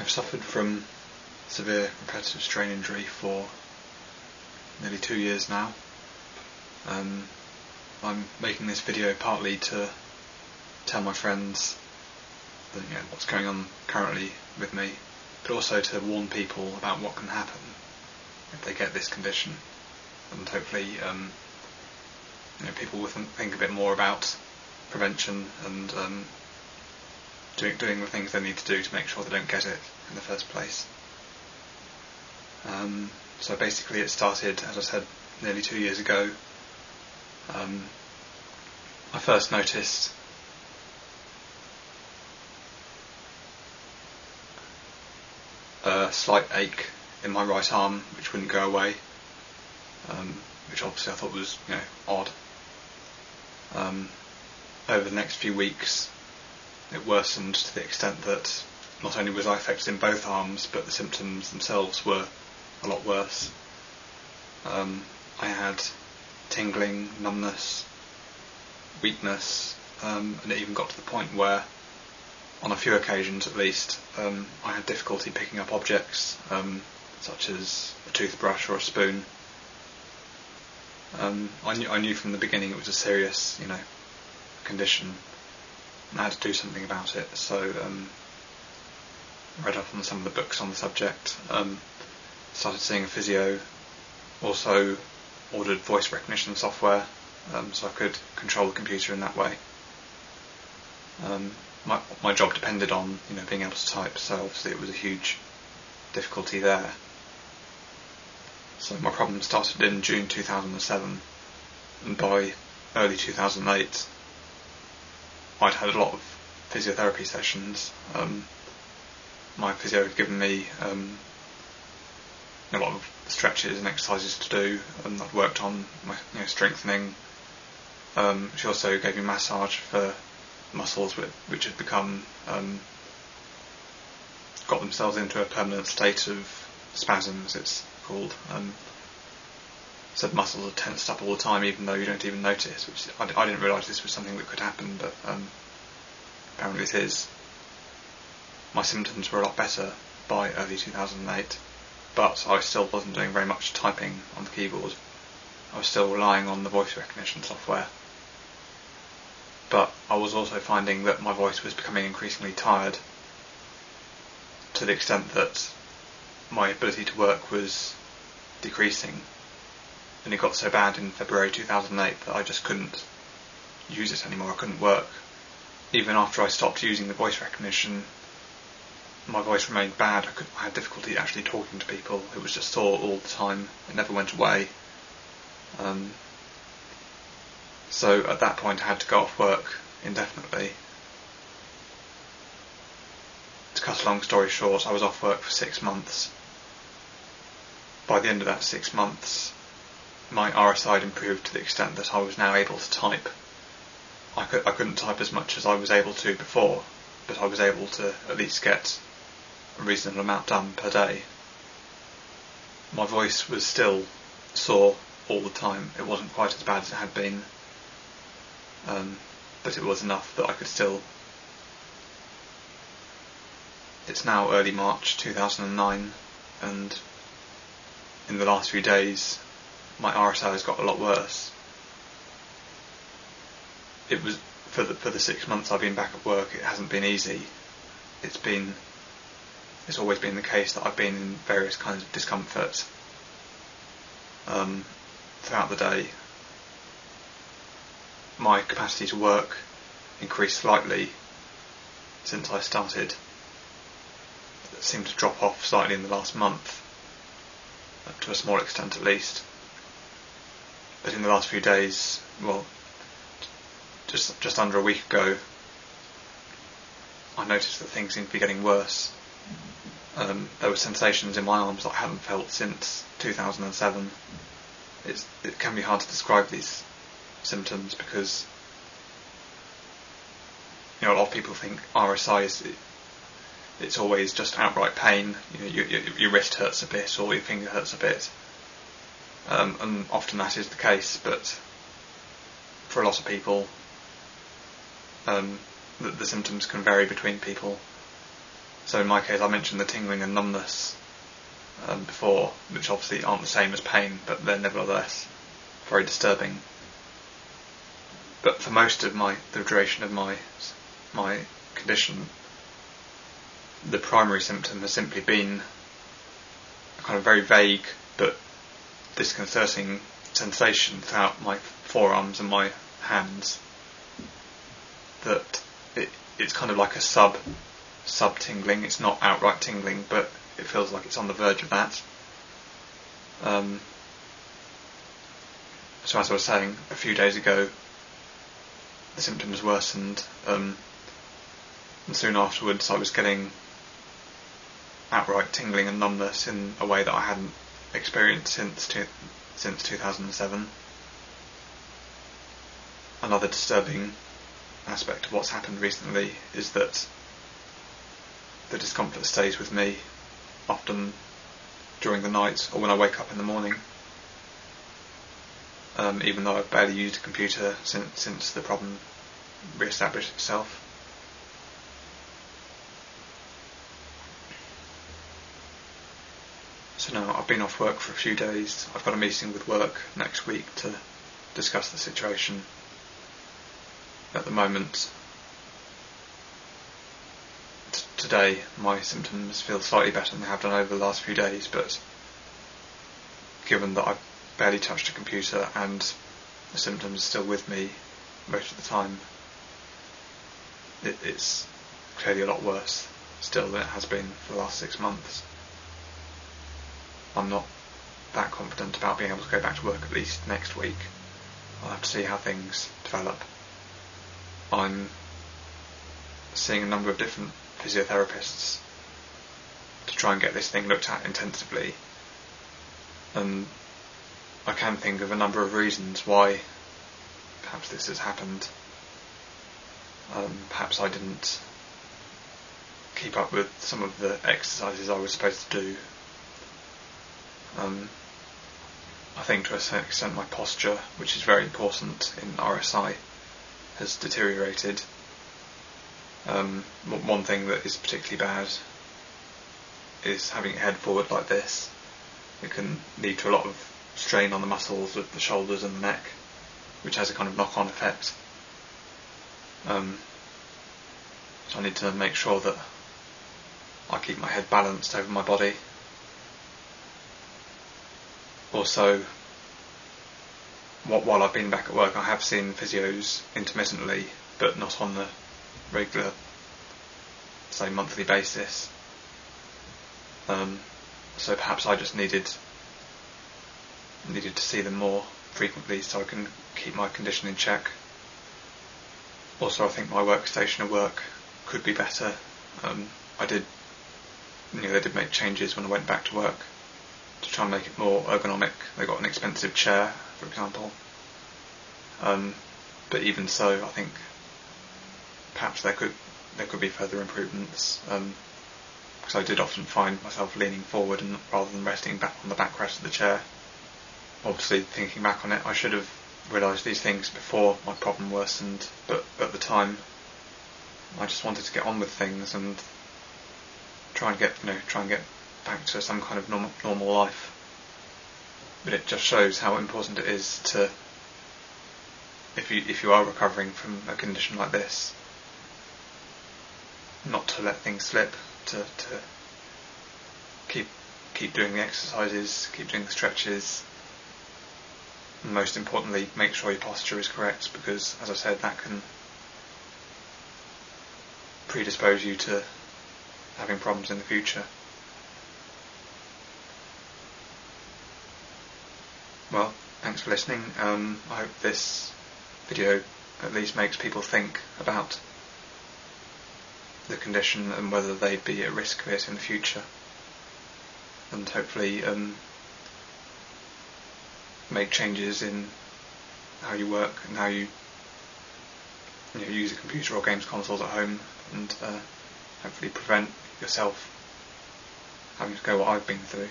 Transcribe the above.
I've suffered from severe repetitive strain injury for nearly 2 years now. I'm making this video partly to tell my friends that, what's going on currently with me, but also to warn people about what can happen if they get this condition, and hopefully people will think a bit more about prevention and doing the things they need to do to make sure they don't get it in the first place. So basically it started, as I said, nearly 2 years ago. I first noticed a slight ache in my right arm which wouldn't go away, which obviously I thought was odd. Over the next few weeks it worsened to the extent that not only was I affected in both arms, but the symptoms themselves were a lot worse. I had tingling, numbness, weakness, and it even got to the point where, on a few occasions at least, I had difficulty picking up objects, such as a toothbrush or a spoon. I knew from the beginning it was a serious, condition, and I had to do something about it. So I read up on some of the books on the subject, started seeing a physio, also ordered voice recognition software, so I could control the computer in that way. My job depended on being able to type, so obviously it was a huge difficulty there. So my problem started in June 2007, and by early 2008 I'd had a lot of physiotherapy sessions. My physio had given me a lot of stretches and exercises to do, and I'd worked on my strengthening. She also gave me massage for muscles which had become got themselves into a permanent state of spasms, it's called. Said muscles are tensed up all the time even though you don't even notice, which I didn't realise this was something that could happen, but apparently it is. My symptoms were a lot better by early 2008, but I still wasn't doing very much typing on the keyboard. I was still relying on the voice recognition software. But I was also finding that my voice was becoming increasingly tired, to the extent that my ability to work was decreasing, and it got so bad in February 2008 that I just couldn't use it anymore. I couldn't work. Even after I stopped using the voice recognition, my voice remained bad. I had difficulty actually talking to people. It was just sore all the time. It never went away. So at that point I had to go off work indefinitely. To cut a long story short, I was off work for 6 months. By the end of that 6 months, my RSI had improved to the extent that I was now able to type. I couldn't type as much as I was able to before, but I was able to at least get a reasonable amount done per day. My voice was still sore all the time. It wasn't quite as bad as it had been, but it was enough that I could still. It's now early March 2009, and in the last few days my RSI has got a lot worse. It was for the 6 months I've been back at work, it hasn't been easy. It's always been the case that I've been in various kinds of discomfort throughout the day. My capacity to work increased slightly since I started. It seemed to drop off slightly in the last month, to a small extent at least. But in the last few days, just under a week ago, I noticed that things seemed to be getting worse. There were sensations in my arms that I hadn't felt since 2007. It can be hard to describe these symptoms because a lot of people think RSI it's always just outright pain. Your wrist hurts a bit or your finger hurts a bit, and often that is the case. But for a lot of people, the symptoms can vary between people. So in my case, I mentioned the tingling and numbness before, which obviously aren't the same as pain, but they're nevertheless very disturbing. But for most of the duration of my condition, the primary symptom has simply been a kind of very vague but disconcerting sensation throughout my forearms and my hands. That it's kind of like a sub tingling. It's not outright tingling, but it feels like it's on the verge of that. So as I was saying, a few days ago, the symptoms worsened, and soon afterwards I was getting outright tingling and numbness in a way that I hadn't experienced since 2007. Another disturbing aspect of what's happened recently is that the discomfort stays with me often during the night or when I wake up in the morning, even though I've barely used a computer since the problem re-established itself. So now I've been off work for a few days. I've got a meeting with work next week to discuss the situation. At the moment, today my symptoms feel slightly better than they have done over the last few days, but given that I've barely touched a computer and the symptoms are still with me most of the time, it's clearly a lot worse still than it has been for the last 6 months. I'm not that confident about being able to go back to work at least next week. I'll have to see how things develop. I'm seeing a number of different physiotherapists to try and get this thing looked at intensively, and I can think of a number of reasons why perhaps this has happened. Perhaps I didn't keep up with some of the exercises I was supposed to do. I think to a certain extent my posture, which is very important in RSI, has deteriorated. One thing that is particularly bad is having your head forward like this. It can lead to a lot of strain on the muscles of the shoulders and the neck, which has a kind of knock-on effect. So I need to make sure that I keep my head balanced over my body. Also, while I've been back at work, I have seen physios intermittently, but not on the regular, say, monthly basis. So perhaps I just needed to see them more frequently so I can keep my condition in check. Also, I think my workstation at work could be better. They did make changes when I went back to work to try and make it more ergonomic. They got an expensive chair, for example. But even so, I think perhaps there could be further improvements. Because I did often find myself leaning forward and rather than resting back on the backrest of the chair. Obviously, thinking back on it, I should have realised these things before my problem worsened. But at the time, I just wanted to get on with things and try and get back to some kind of normal life. But it just shows how important it is to, if you are recovering from a condition like this, not to let things slip, to keep doing the exercises, keep doing the stretches, and most importantly, make sure your posture is correct, because, as I said, that can predispose you to having problems in the future. Well, thanks for listening. I hope this video at least makes people think about the condition and whether they'd be at risk of it in the future, and hopefully make changes in how you work and how you use a computer or games consoles at home, and hopefully prevent yourself having to go what I've been through.